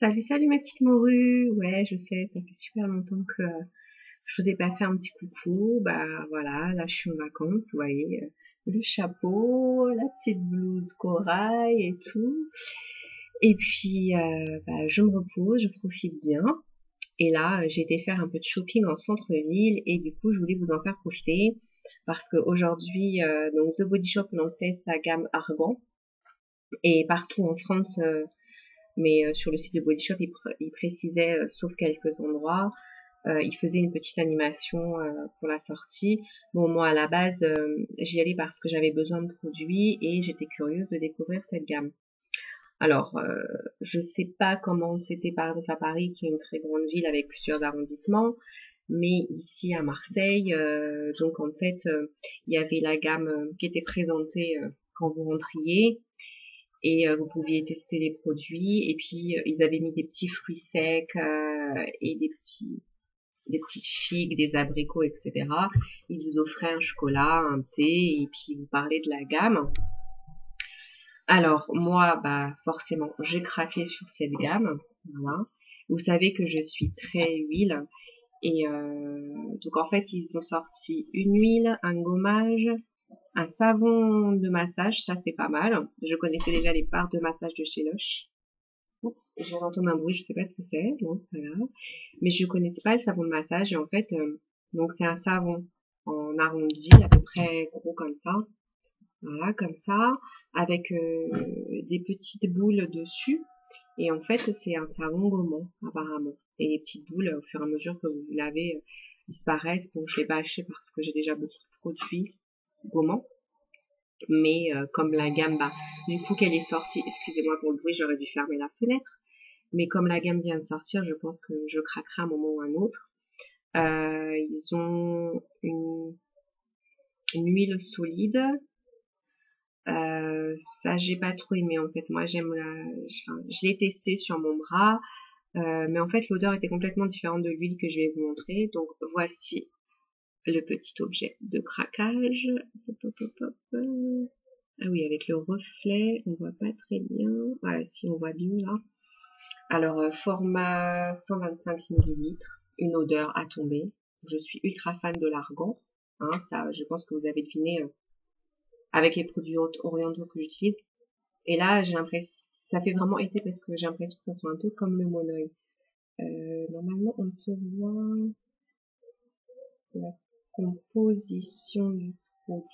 Salut, salut ma petite morue. Ouais, je sais, ça fait super longtemps que je vous ai pas fait un petit coucou. Bah voilà, là je suis en vacances, vous voyez, le chapeau, la petite blouse corail et tout. Et puis bah, je me repose, je profite bien. Et là, j'ai été faire un peu de shopping en centre-ville et du coup, je voulais vous en faire profiter parce qu'aujourd'hui, donc The Body Shop lançait sa gamme Argan et partout en France. Mais sur le site de Body Shop, il précisait, sauf quelques endroits, il faisait une petite animation pour la sortie. Bon, moi à la base, j'y allais parce que j'avais besoin de produits et j'étais curieuse de découvrir cette gamme. Alors, je sais pas comment c'était par exemple à Paris, qui est une très grande ville avec plusieurs arrondissements, mais ici à Marseille, donc en fait, il y avait la gamme qui était présentée quand vous rentriez et vous pouviez tester les produits et puis ils avaient mis des petits fruits secs et des petites figues, des abricots, etc. Ils vous offraient un chocolat, un thé et puis ils vous parlaient de la gamme. Alors moi, bah forcément, j'ai craqué sur cette gamme. Voilà. Vous savez que je suis très huile et donc en fait ils ont sorti une huile, un gommage, un savon de massage, ça c'est pas mal. Je connaissais déjà les barres de massage de chez Lush. Je viens d'entendre un bruit, je sais pas ce que c'est, donc voilà. Mais je connaissais pas le savon de massage et en fait, donc c'est un savon en arrondi, à peu près gros comme ça, voilà, comme ça, avec des petites boules dessus. Et en fait, c'est un savon gommant, apparemment. Et les petites boules, au fur et à mesure que vous lavez, disparaissent. Bon, je l'ai pas acheté parce que j'ai déjà beaucoup de produits gommants. Mais comme la gamme, bah, du coup qu'elle est sortie, excusez-moi pour le bruit, j'aurais dû fermer la fenêtre. Mais comme la gamme vient de sortir, je pense que je craquerai à un moment ou un autre. Ils ont une huile solide. Ça, j'ai pas trop aimé en fait. Moi, je l'ai testé sur mon bras, mais en fait, l'odeur était complètement différente de l'huile que je vais vous montrer. Donc, voici le petit objet de craquage. Hop, hop, hop, hop. Ah oui, avec le reflet, on voit pas très bien. Voilà, si on voit bien là. Alors, format 125 millilitres, une odeur à tomber. Je suis ultra fan de l'argan. Hein, ça, je pense que vous avez deviné avec les produits orientaux que j'utilise. Et là, j'ai l'impression, ça fait vraiment été parce que j'ai l'impression que ça soit un peu comme le monoeil. Normalement, on peut voir la composition du produit.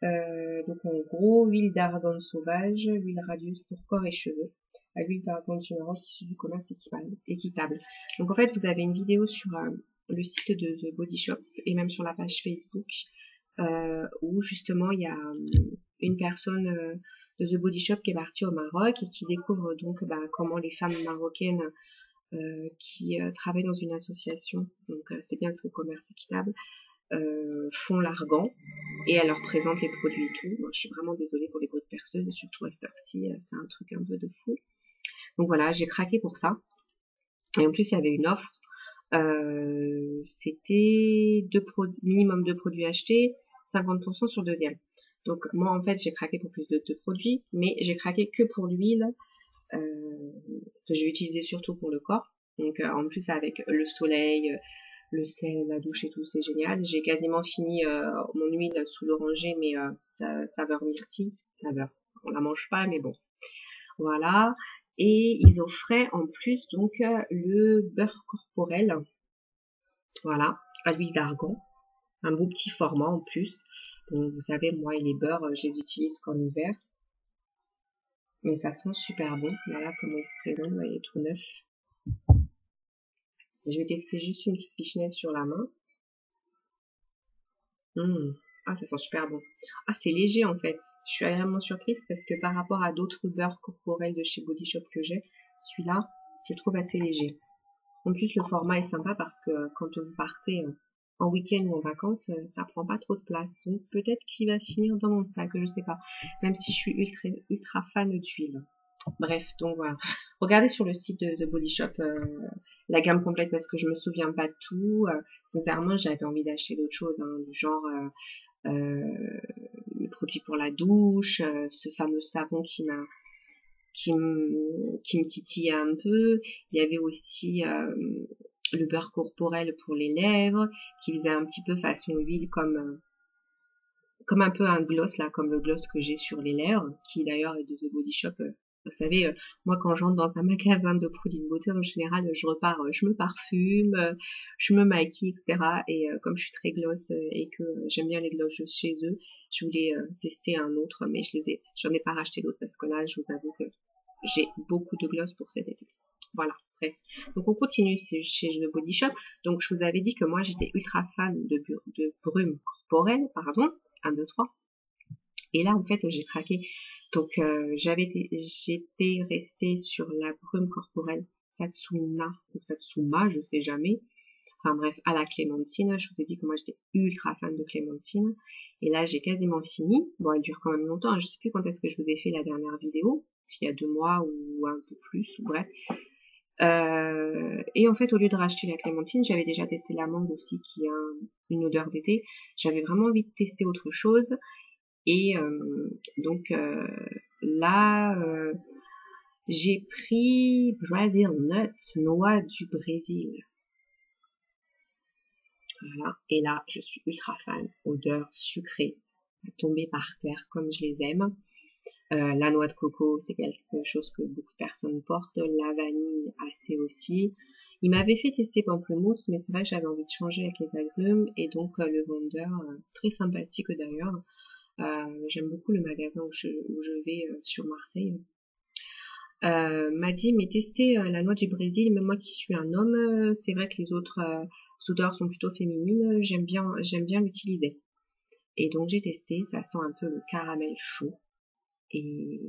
Donc en gros, huile d'argan sauvage, huile radieuse pour corps et cheveux, à l'huile d'argan générale issue du commerce équitable. Donc en fait, vous avez une vidéo sur le site de The Body Shop et même sur la page Facebook où justement il y a une personne de The Body Shop qui est partie au Maroc et qui découvre donc bah, comment les femmes marocaines qui travaillent dans une association, donc c'est bien le commerce équitable, font l'argan et elle leur présente les produits et tout. Moi, je suis vraiment désolée pour les grosses perceuses, surtout à cette heure-ci, c'est un truc un peu de fou. Donc voilà, j'ai craqué pour ça. Et en plus, il y avait une offre. C'était minimum deux produits achetés, 50% sur deuxième. Donc moi, en fait, j'ai craqué pour plus de deux produits, mais j'ai craqué que pour l'huile que je vais utiliser surtout pour le corps. Donc en plus, avec le soleil, le sel, la douche et tout, c'est génial. J'ai quasiment fini mon huile sous l'oranger, mais saveur myrtille, saveur. On la mange pas, mais bon. Voilà. Et ils offraient en plus donc le beurre corporel, voilà, à l'huile d'argan, un beau petit format en plus. Donc vous savez, moi et les beurres, je les utilise qu'en hiver, mais ça sent super bon. Voilà comment il se présente, vous voyez, tout neuf. Je vais tester juste une petite pichenette sur la main. Ah, ça sent super bon. Ah, c'est léger en fait. Je suis agréablement surprise parce que par rapport à d'autres beurres corporels de chez Body Shop que j'ai, celui-là, je le trouve assez léger. En plus, le format est sympa parce que quand vous partez en week-end ou en vacances, ça prend pas trop de place. Donc peut-être qu'il va finir dans mon sac, je sais pas. Même si je suis ultra fan d'huile. Bref, donc voilà. Regardez sur le site de Body Shop la gamme complète parce que je me souviens pas de tout. Sincèrement, j'avais envie d'acheter d'autres choses, hein, du genre le produit pour la douche, ce fameux savon qui me titillait un peu. Il y avait aussi le beurre corporel pour les lèvres, qui faisait un petit peu façon huile comme un peu un gloss là, comme le gloss que j'ai sur les lèvres, qui d'ailleurs est de The Body Shop. Vous savez, moi quand j'entre dans un magasin de produits de beauté, en général, je repars, je me parfume, je me maquille, etc. Et comme je suis très gloss et que j'aime bien les gloss chez eux, je voulais tester un autre, mais j'en ai pas racheté d'autres parce que là, je vous avoue que j'ai beaucoup de gloss pour cet été. Voilà, bref. Donc on continue chez The Body Shop. Donc je vous avais dit que moi j'étais ultra fan de brume corporelle, pardon, 1, 2, 3. Et là en fait j'ai craqué. Donc j'étais restée sur la brume corporelle Satsuma ou Satsuma, je sais jamais. Enfin bref, à la clémentine. Je vous ai dit que moi j'étais ultra fan de clémentine. Et là j'ai quasiment fini. Bon, elle dure quand même longtemps. Je sais plus quand est-ce que je vous ai fait la dernière vidéo. S'il y a 2 mois ou un peu plus, bref. Et en fait, au lieu de racheter la clémentine, j'avais déjà testé la mangue aussi, qui a une odeur d'été. J'avais vraiment envie de tester autre chose. Et donc là, j'ai pris Brazil Nuts, noix du Brésil. Voilà. Et là, je suis ultra fan. Odeur sucrée, tombée par terre comme je les aime. La noix de coco, c'est quelque chose que beaucoup de personnes portent. La vanille, assez aussi. Il m'avait fait tester pamplemousse, mais c'est vrai que j'avais envie de changer avec les agrumes. Et donc, le vendeur, très sympathique d'ailleurs, j'aime beaucoup le magasin où je vais sur Marseille, m'a dit, mais testez la noix du Brésil, même moi qui suis un homme, c'est vrai que les autres odeurs sont plutôt féminines, j'aime bien l'utiliser. Et donc j'ai testé, ça sent un peu le caramel chaud. Et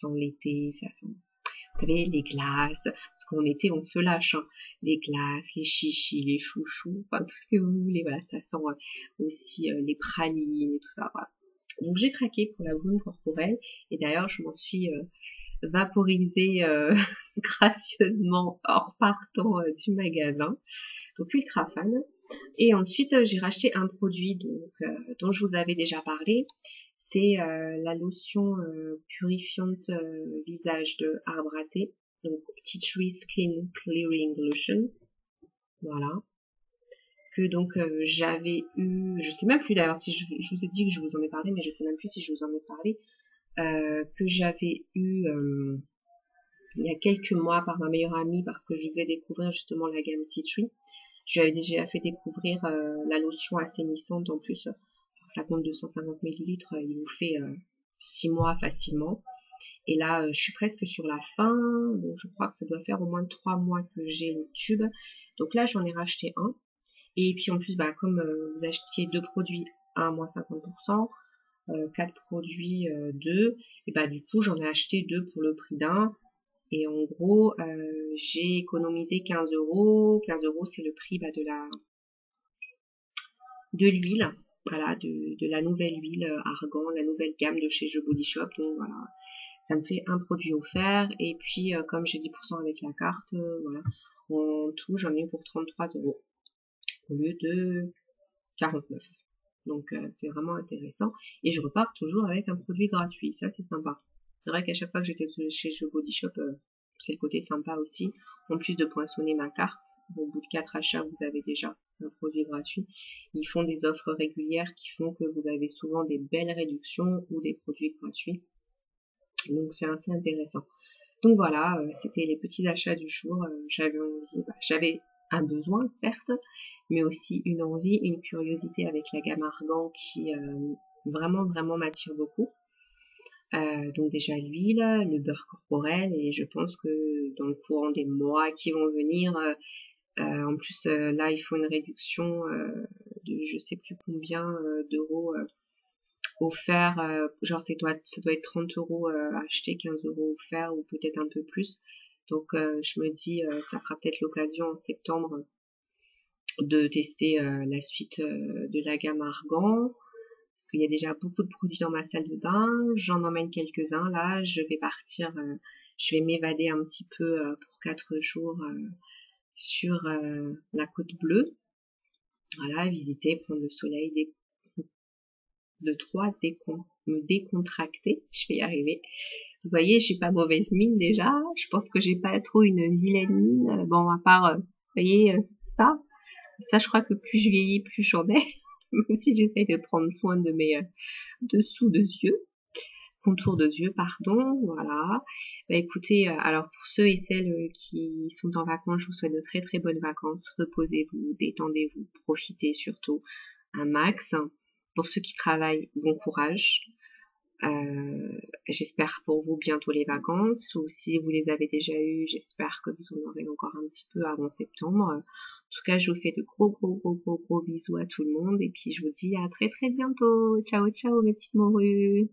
ça sent l'été, ça sent, vous savez, les glaces, parce qu'en été on se lâche, hein. Les glaces, les chichis, les chouchous, enfin tout ce que vous voulez, voilà, ça sent aussi les pralines et tout ça, voilà. Donc j'ai craqué pour la brume corporelle, et d'ailleurs je m'en suis vaporisée gracieusement en repartant du magasin, donc ultra fan. Et ensuite j'ai racheté un produit dont je vous avais déjà parlé. C'est la lotion purifiante visage de arbre à thé, donc Tea Tree Skin Clearing Lotion, voilà, que donc j'avais eu, je sais même plus d'ailleurs si je vous ai dit que je vous en ai parlé, mais je sais même plus si je vous en ai parlé, que j'avais eu il y a quelques mois par ma meilleure amie parce que je vais découvrir justement la gamme Tea Tree. Je lui avais déjà fait découvrir la lotion assainissante en plus. Flacon de 250 ml, il vous fait 6 mois facilement. Et là, je suis presque sur la fin. Donc, je crois que ça doit faire au moins 3 mois que j'ai le tube. Donc là, j'en ai racheté un. Et puis en plus, bah, comme vous achetiez 2 produits à moins 50%, 4 produits 2, et bah du coup, j'en ai acheté 2 pour le prix d'un. Et en gros, j'ai économisé 15 euros. 15 euros, c'est le prix bah, de l'huile, voilà, de la nouvelle huile argan, la nouvelle gamme de chez The Body Shop. Donc voilà, ça me fait un produit offert. Et puis comme j'ai 10% avec la carte, voilà, en tout j'en ai eu pour 33 euros au lieu de 49. Donc c'est vraiment intéressant. Et je repars toujours avec un produit gratuit. Ça c'est sympa. C'est vrai qu'à chaque fois que j'étais chez The Body Shop, c'est le côté sympa aussi. En plus de poinçonner ma carte, au bout de 4 achats, vous avez déjà un produit gratuit. Ils font des offres régulières qui font que vous avez souvent des belles réductions ou des produits gratuits. Donc c'est assez intéressant. Donc voilà, c'était les petits achats du jour. J'avais un besoin, certes, mais aussi une envie, une curiosité avec la gamme Argan qui vraiment m'attire beaucoup. Donc déjà l'huile, le beurre corporel, et je pense que dans le courant des mois qui vont venir, en plus là il faut une réduction de je sais plus combien d'euros offert, genre ça doit être 30 euros acheté, 15 euros offert ou peut-être un peu plus. Donc je me dis ça fera peut-être l'occasion en septembre de tester la suite de la gamme Argan. Parce qu'il y a déjà beaucoup de produits dans ma salle de bain, j'en emmène quelques-uns là, je vais partir, je vais m'évader un petit peu pour 4 jours sur la côte bleue, voilà, visiter, prendre le soleil, me décontracter, je vais y arriver. Vous voyez, j'ai pas mauvaise mine déjà. Je pense que j'ai pas trop une vilaine mine. Bon, à part, vous voyez, ça. Ça, je crois que plus je vieillis, plus j'en ai. Même si j'essaye de prendre soin de mes dessous de yeux, contours de yeux, pardon. Voilà. Bah, écoutez, alors pour ceux et celles qui sont en vacances, je vous souhaite de très très bonnes vacances. Reposez-vous, détendez-vous, profitez surtout un max. Pour ceux qui travaillent, bon courage. J'espère pour vous bientôt les vacances, ou si vous les avez déjà eues, j'espère que vous en aurez encore un petit peu avant septembre. En tout cas, je vous fais de gros bisous à tout le monde, et puis je vous dis à très très bientôt. Ciao ciao mes petites morues.